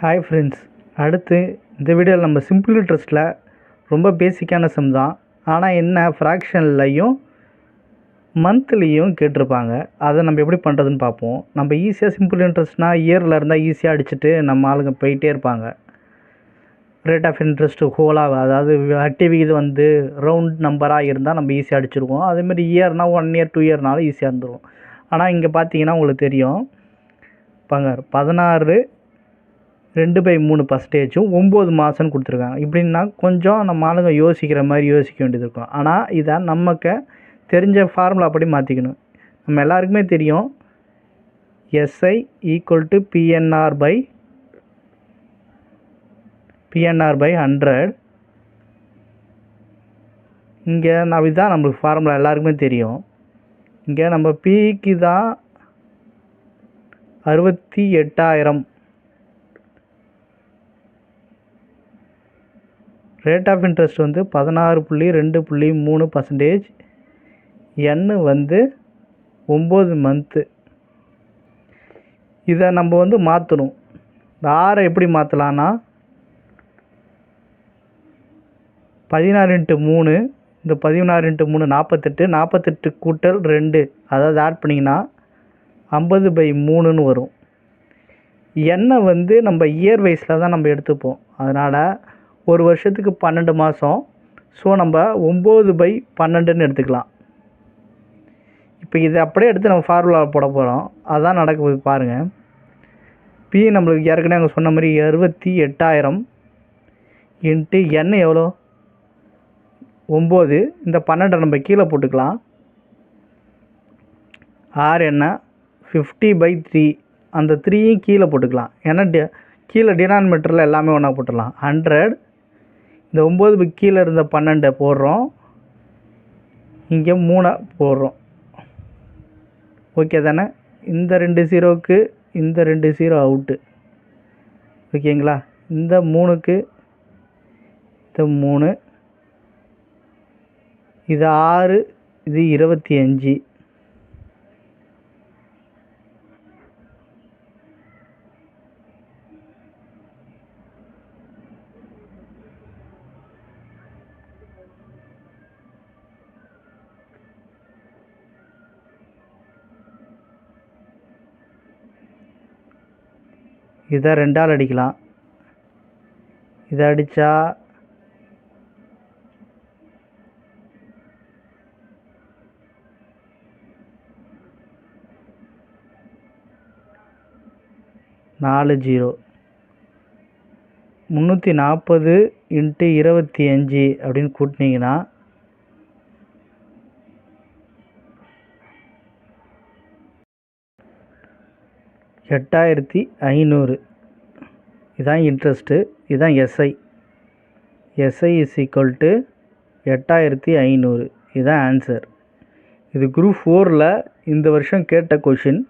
Hi friends, அடுத்து இந்த வீடியோவில் நம்ம சிம்பிள் இன்ட்ரெஸ்ட்டில் ரொம்ப பேசிக்கான சம் தான். ஆனால் என்ன ஃப்ராக்ஷன்லையும் மந்த்லியும் கேட்டிருப்பாங்க. அதை நம்ம எப்படி பண்ணுறதுன்னு பார்ப்போம். நம்ம ஈஸியாக சிம்பிள் இன்ட்ரெஸ்ட்னால் இயரில் இருந்தால் ஈஸியாக அடிச்சுட்டு நம்ம ஆளுங்க போயிட்டே இருப்பாங்க. ரேட் ஆஃப் இன்ட்ரெஸ்ட்டு ஹோலாக, அதாவது வட்டி விகிதம் வந்து ரவுண்ட் நம்பராக இருந்தால் நம்ம ஈஸியாக அடிச்சிருவோம். அதேமாதிரி இயர்னால் 1 இயர் 2 இயர்னாலும் ஈஸியாக இருந்துடும். ஆனால் இங்கே பார்த்தீங்கன்னா உங்களுக்கு தெரியும், பாங்க 16 2/3% 9 மாதம்னு கொடுத்துருக்காங்க. இப்படின்னா கொஞ்சம் நம்ம ஆளுங்க யோசிக்கிற மாதிரி யோசிக்க வேண்டியது இருக்கும். ஆனால் இதை நமக்கு தெரிஞ்ச ஃபார்முலா அப்படி மாற்றிக்கணும். நம்ம எல்லாருக்குமே தெரியும், SI = PNR by 100. இங்கே இதுதான் நம்மளுக்கு ஃபார்முலா எல்லாருக்குமே தெரியும். இங்கே நம்ம பிக்கு தான் 68,000. ரேட் ஆஃப் இன்ட்ரெஸ்ட் வந்து 16.2.3%. N வந்து 9 மந்த்து. இதை நம்ம வந்து மாற்றணும். இந்த 6 எப்படி மாற்றலான்னா 16x3, இந்த 16x3 48, 48 கூட்டல் 2, அதாவது ஆட் பண்ணிங்கன்னா 50/3ன்னு வரும். எண்ணை வந்து நம்ம இயர் வைஸில் தான் நம்ம எடுத்துப்போம். அதனால் ஒரு வருஷத்துக்கு 12 மாதம். ஸோ நம்ம 9/12ன்னு எடுத்துக்கலாம். இப்போ இதை அப்படியே எடுத்து நம்ம ஃபார்முலா போட போகிறோம். அதுதான் நடக்க போய் பாருங்கள். பி நம்மளுக்கு ஏற்கனவே அங்கே சொன்ன மாதிரி 68,000 இன்ட்டு என் எவ்வளோ 9. இந்த 12 நம்ம கீழே போட்டுக்கலாம். ஆர் என்ன 50/3, அந்த 3யும் கீழே போட்டுக்கலாம். ஏன்னா கீழே டினாமினேட்டரில் எல்லாமே ஒன்றா போட்டுடலாம். 100, இந்த 9 கீழே இருந்த 12 போடுறோம், இங்கே 3 போடுறோம். ஓகே தானே? இந்த 2 0க்கு இந்த 2 0 அவுட்டு. ஓகேங்களா? இந்த 3க்கு இந்த 3, இது 6, இது 25. இதை 2ஆல் அடிக்கலாம். இதை அடித்தா 4 0. 340 × 25 அப்படின்னு கூட்டினீங்கன்னா 8,500. இதுதான் இன்ட்ரெஸ்ட்டு. இதுதான் SI. SI = 8,500. இதுதான் ஆன்சர். இது குரூப் 4ல் இந்த வருஷம் கேட்ட கொஷின்.